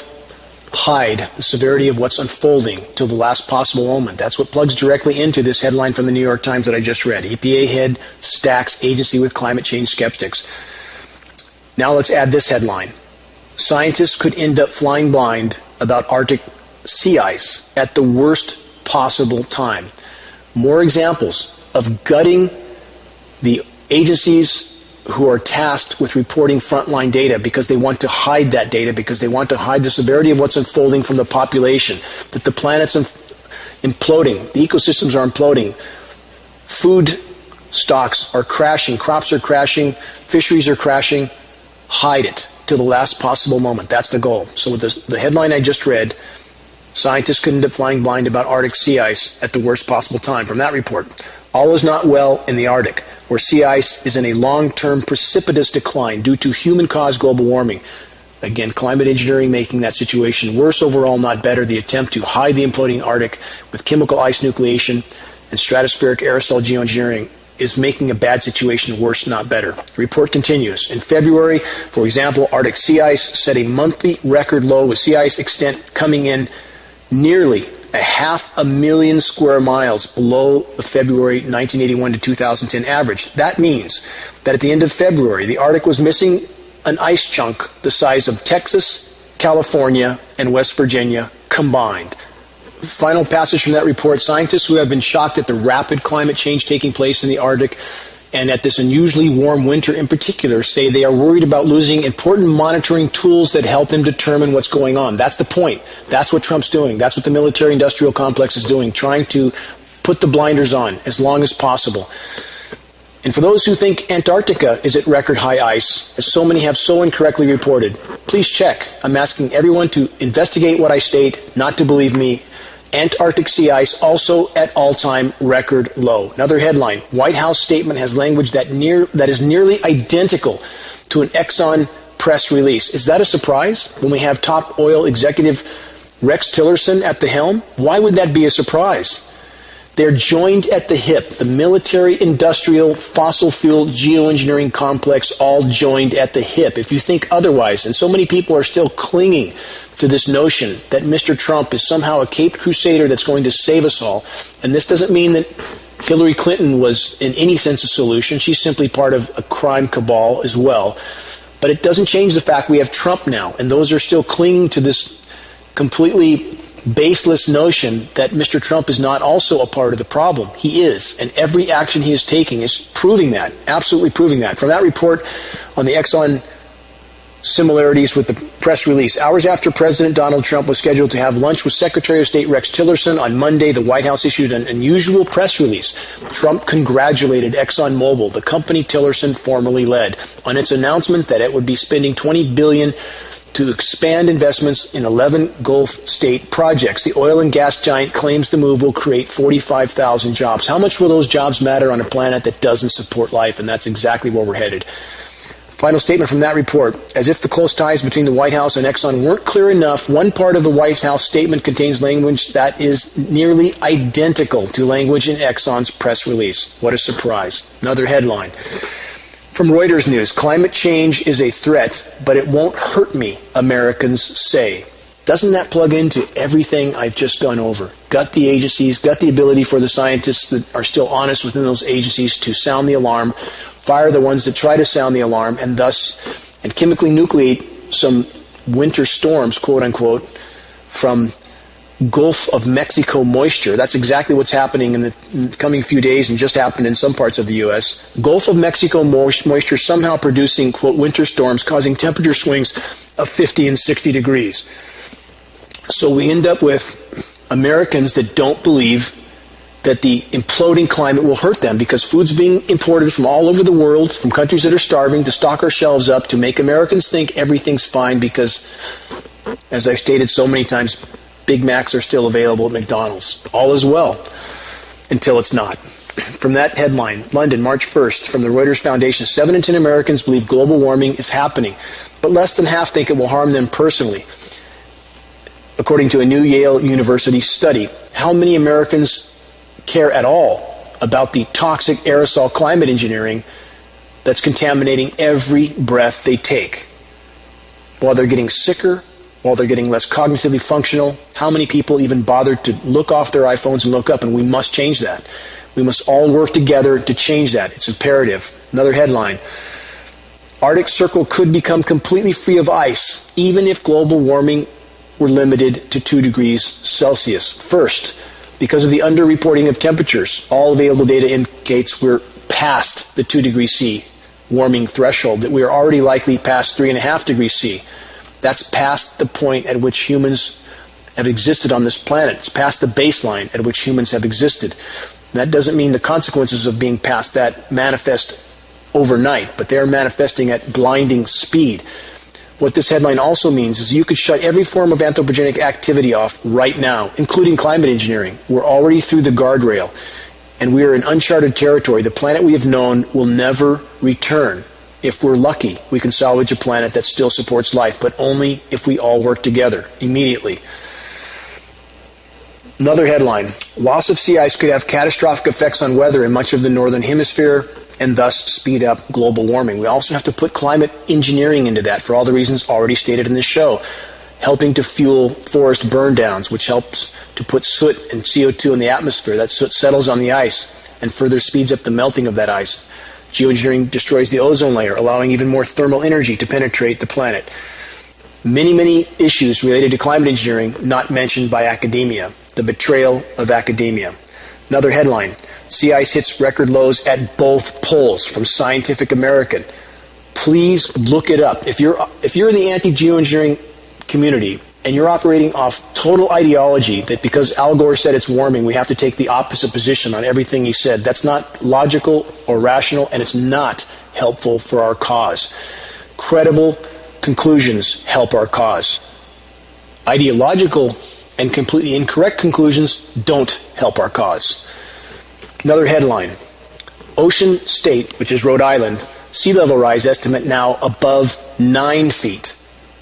hide the severity of what's unfolding till the last possible moment. That's what plugs directly into this headline from the New York Times that I just read. EPA head stacks agency with climate change skeptics. Now let's add this headline. Scientists could end up flying blind about Arctic sea ice at the worst possible time. More examples of gutting the agencies who are tasked with reporting frontline data because they want to hide that data, because they want to hide the severity of what's unfolding from the population, that the planet's imploding, the ecosystems are imploding, food stocks are crashing, crops are crashing, fisheries are crashing. Hide it till the last possible moment. That's the goal. So with the headline I just read, scientists could end up flying blind about Arctic sea ice at the worst possible time. From that report, all is not well in the Arctic, where sea ice is in a long-term precipitous decline due to human-caused global warming. Again, climate engineering making that situation worse overall, not better. The attempt to hide the imploding Arctic with chemical ice nucleation and stratospheric aerosol geoengineering is making a bad situation worse, not better. The report continues. In February, for example, Arctic sea ice set a monthly record low, with sea ice extent coming in nearly 500,000 square miles below the February 1981 to 2010 average. That means that at the end of February, the Arctic was missing an ice chunk the size of Texas, California, and West Virginia combined. Final passage from that report. Scientists who have been shocked at the rapid climate change taking place in the Arctic and at this unusually warm winter in particular, say they are worried about losing important monitoring tools that help them determine what's going on. That's the point. That's what Trump's doing. That's what the military-industrial complex is doing, trying to put the blinders on as long as possible. And for those who think Antarctica is at record high ice, as so many have so incorrectly reported, please check. I'm asking everyone to investigate what I state, not to believe me. Antarctic sea ice also at all-time record low. Another headline, White House statement has language that is nearly identical to an Exxon press release. Is that a surprise when we have top oil executive Rex Tillerson at the helm? Why would that be a surprise? They're joined at the hip. The military, industrial, fossil fuel, geoengineering complex all joined at the hip. If you think otherwise, and so many people are still clinging to this notion that Mr. Trump is somehow a caped crusader that's going to save us all, and this doesn't mean that Hillary Clinton was in any sense a solution. She's simply part of a crime cabal as well. But it doesn't change the fact we have Trump now, and those are still clinging to this completely baseless notion that Mr. Trump is not also a part of the problem. He is, and every action he is taking is proving that, absolutely proving that. From that report on the Exxon similarities with the press release, hours after President Donald Trump was scheduled to have lunch with Secretary of State Rex Tillerson on Monday, the White House issued an unusual press release. Trump congratulated ExxonMobil, the company Tillerson formerly led, on its announcement that it would be spending $20 billion to expand investments in 11 Gulf state projects. The oil and gas giant claims the move will create 45,000 jobs. How much will those jobs matter on a planet that doesn't support life? And that's exactly where we're headed. Final statement from that report. As if the close ties between the White House and Exxon weren't clear enough, one part of the White House statement contains language that is nearly identical to language in Exxon's press release. What a surprise. Another headline. From Reuters News, climate change is a threat, but it won't hurt me, Americans say. Doesn't that plug into everything I've just gone over? Gut the agencies, gut the ability for the scientists that are still honest within those agencies to sound the alarm, fire the ones that try to sound the alarm, and chemically nucleate some winter storms, quote unquote, from Gulf of Mexico moisture. That's exactly what's happening in the coming few days and just happened in some parts of the U.S. Gulf of Mexico moisture somehow producing, quote, winter storms causing temperature swings of 50 and 60 degrees. So we end up with Americans that don't believe that the imploding climate will hurt them because food's being imported from all over the world, from countries that are starving, to stock our shelves up, to make Americans think everything's fine because, as I've stated so many times, Big Macs are still available at McDonald's. All is well until it's not. From that headline, London, March 1st, from the Reuters Foundation, 7 in 10 Americans believe global warming is happening, but less than half think it will harm them personally. According to a new Yale University study, how many Americans care at all about the toxic aerosol climate engineering that's contaminating every breath they take? While they're getting sicker, while they're getting less cognitively functional, how many people even bother to look off their iPhones and look up? And we must change that. We must all work together to change that. It's imperative. Another headline. Arctic Circle could become completely free of ice, even if global warming were limited to 2 degrees Celsius. First, because of the underreporting of temperatures, all available data indicates we're past the 2 degrees C warming threshold, that we are already likely past 3.5 degrees C. That's past the point at which humans have existed on this planet. It's past the baseline at which humans have existed. That doesn't mean the consequences of being past that manifest overnight, but they're manifesting at blinding speed. What this headline also means is you could shut every form of anthropogenic activity off right now, including climate engineering. We're already through the guardrail, and we are in uncharted territory. The planet we have known will never return. If we're lucky, we can salvage a planet that still supports life, but only if we all work together immediately. Another headline, loss of sea ice could have catastrophic effects on weather in much of the northern hemisphere and thus speed up global warming. We also have to put climate engineering into that for all the reasons already stated in this show, helping to fuel forest burn downs, which helps to put soot and CO2 in the atmosphere. That soot settles on the ice and further speeds up the melting of that ice. Geoengineering destroys the ozone layer, allowing even more thermal energy to penetrate the planet. Many, many issues related to climate engineering not mentioned by academia. The betrayal of academia. Another headline, sea ice hits record lows at both poles, from Scientific American. Please look it up. If you're in the anti-geoengineering community and you're operating off total ideology that because Al Gore said it's warming, we have to take the opposite position on everything he said, that's not logical or rational, and it's not helpful for our cause. Credible conclusions help our cause. Ideological and completely incorrect conclusions don't help our cause. Another headline, Ocean State, which is Rhode Island, sea level rise estimate now above 9 feet.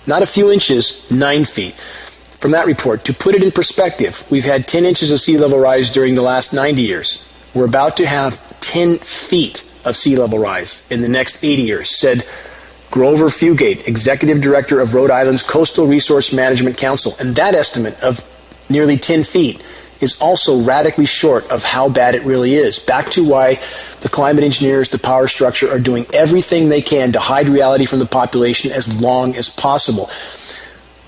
Not a few inches, 9 feet. From that report, to put it in perspective, we've had 10 inches of sea level rise during the last 90 years. We're about to have 10 feet of sea level rise in the next 80 years, said Grover Fugate, Executive Director of Rhode Island's Coastal Resource Management Council. And that estimate of nearly 10 feet is also radically short of how bad it really is. Back to why the climate engineers, the power structure, are doing everything they can to hide reality from the population as long as possible.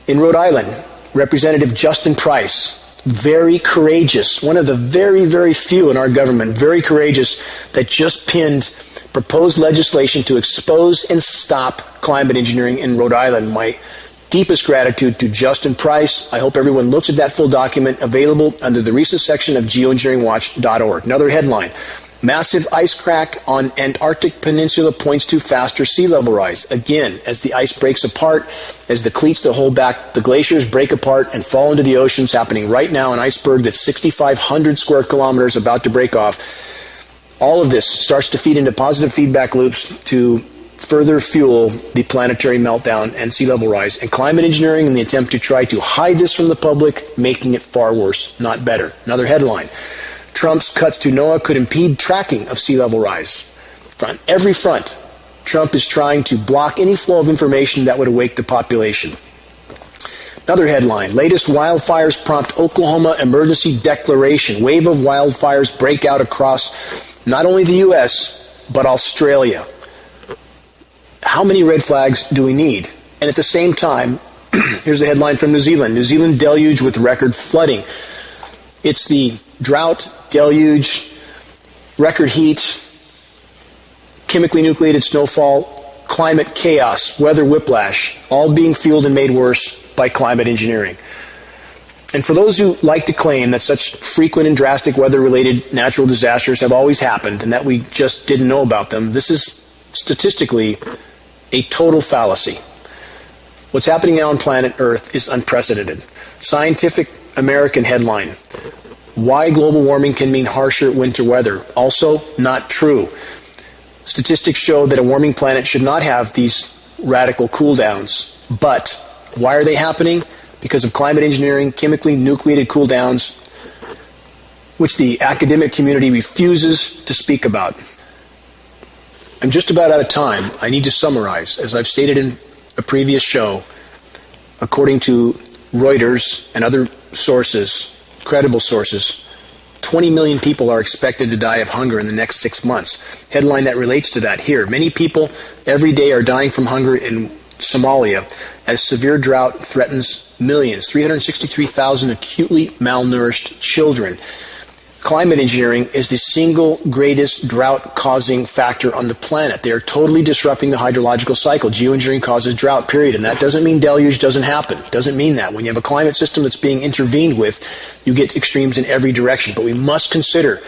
In Rhode Island, Representative Justin Price, very courageous, one of the very, very few in our government, very courageous, that just pinned proposed legislation to expose and stop climate engineering in Rhode Island. My deepest gratitude to Justin Price. I hope everyone looks at that full document, available under the recent section of geoengineeringwatch.org. Another headline, massive ice crack on Antarctic Peninsula points to faster sea level rise. Again, as the ice breaks apart, as the cleats that hold back the glaciers break apart and fall into the oceans, happening right now, an iceberg that's 6,500 square kilometers about to break off. All of this starts to feed into positive feedback loops to further fuel the planetary meltdown and sea level rise, and climate engineering in the attempt to try to hide this from the public, making it far worse, not better. Another headline, Trump's cuts to NOAA could impede tracking of sea level rise. On every front, Trump is trying to block any flow of information that would awake the population. Another headline, latest wildfires prompt Oklahoma emergency declaration. Wave of wildfires break out across not only the U.S., but Australia. How many red flags do we need? And at the same time, here's a headline from New Zealand. New Zealand deluge with record flooding. It's the drought, deluge, record heat, chemically nucleated snowfall, climate chaos, weather whiplash, all being fueled and made worse by climate engineering. And for those who like to claim that such frequent and drastic weather-related natural disasters have always happened and that we just didn't know about them, this is statistically a total fallacy. What's happening now on planet Earth is unprecedented. Scientific American headline, why global warming can mean harsher winter weather. Also not true. Statistics show that a warming planet should not have these radical cool downs. But why are they happening? Because of climate engineering, chemically nucleated cool downs, which the academic community refuses to speak about. I'm just about out of time. I need to summarize. As I've stated in a previous show, according to Reuters and other sources, credible sources, 20 million people are expected to die of hunger in the next 6 months. Headline that relates to that here. Many people every day are dying from hunger in Somalia as severe drought threatens millions. 363,000 acutely malnourished children. Climate engineering is the single greatest drought-causing factor on the planet. They are totally disrupting the hydrological cycle. Geoengineering causes drought, period. And that doesn't mean deluge doesn't happen. It doesn't mean that. When you have a climate system that's being intervened with, you get extremes in every direction. But we must consider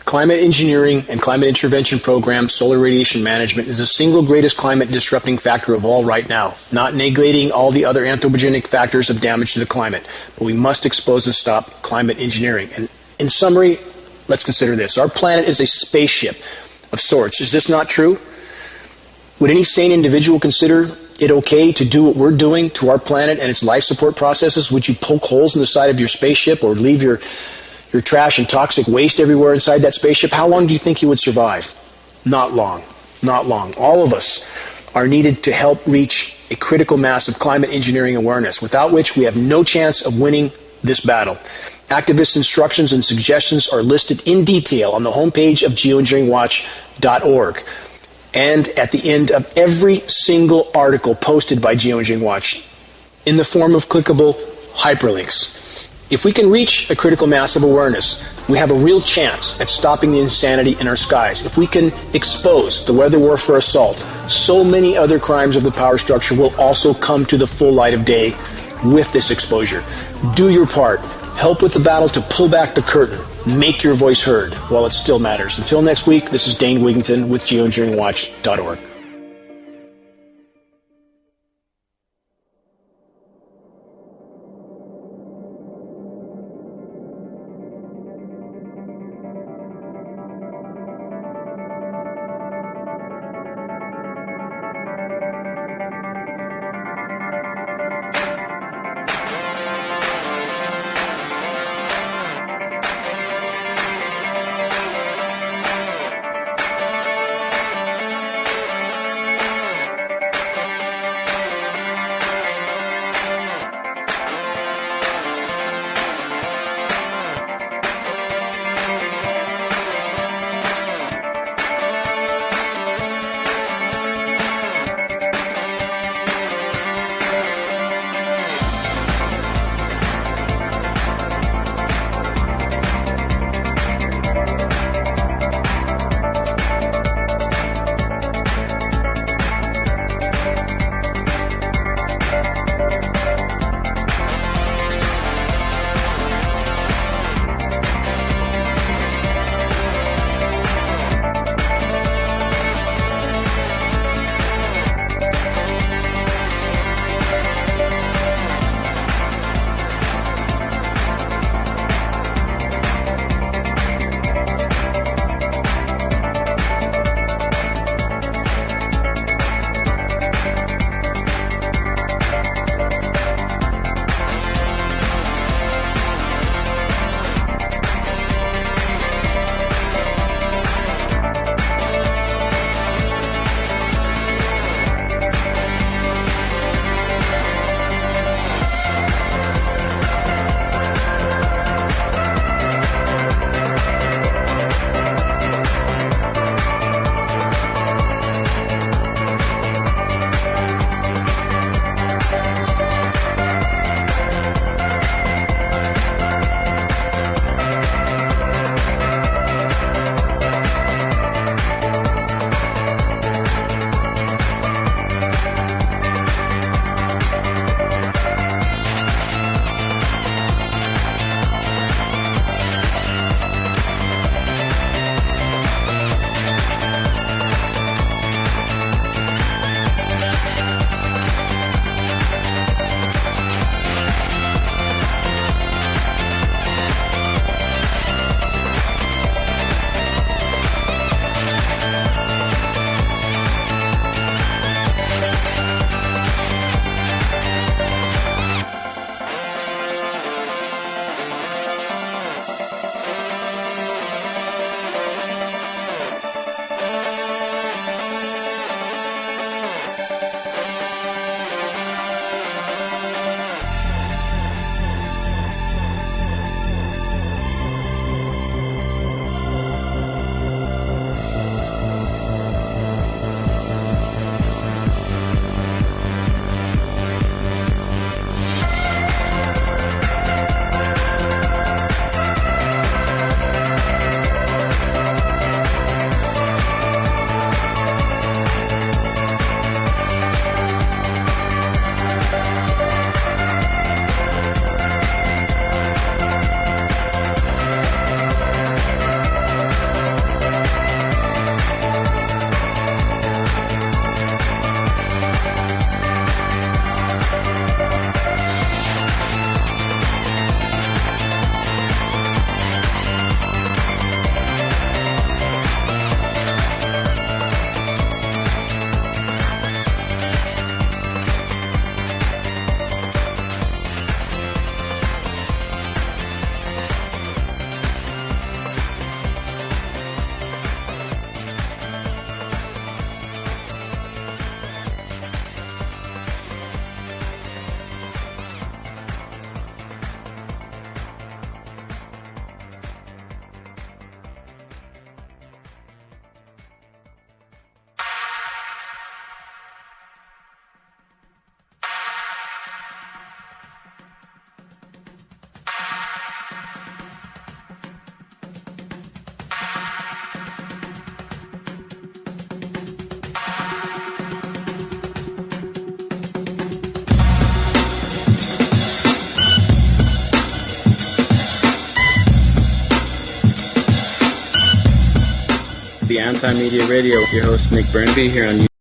climate engineering and climate intervention programs, solar radiation management, is the single greatest climate disrupting factor of all right now. Not negating all the other anthropogenic factors of damage to the climate. But we must expose and stop climate engineering. And in summary, let's consider this. Our planet is a spaceship of sorts. Is this not true? Would any sane individual consider it okay to do what we're doing to our planet and its life support processes? Would you poke holes in the side of your spaceship or leave your trash and toxic waste everywhere inside that spaceship? How long do you think you would survive? Not long. Not long. All of us are needed to help reach a critical mass of climate engineering awareness, without which we have no chance of winning this battle. Activist instructions and suggestions are listed in detail on the homepage of geoengineeringwatch.org and at the end of every single article posted by Geoengineering Watch in the form of clickable hyperlinks. If we can reach a critical mass of awareness, we have a real chance at stopping the insanity in our skies. If we can expose the weather warfare assault, so many other crimes of the power structure will also come to the full light of day with this exposure. Do your part. Help with the battle to pull back the curtain. Make your voice heard while it still matters. Until next week, this is Dane Wigington with GeoEngineeringWatch.org. be Anti-Media Radio. Your host, Nick Burnby, here on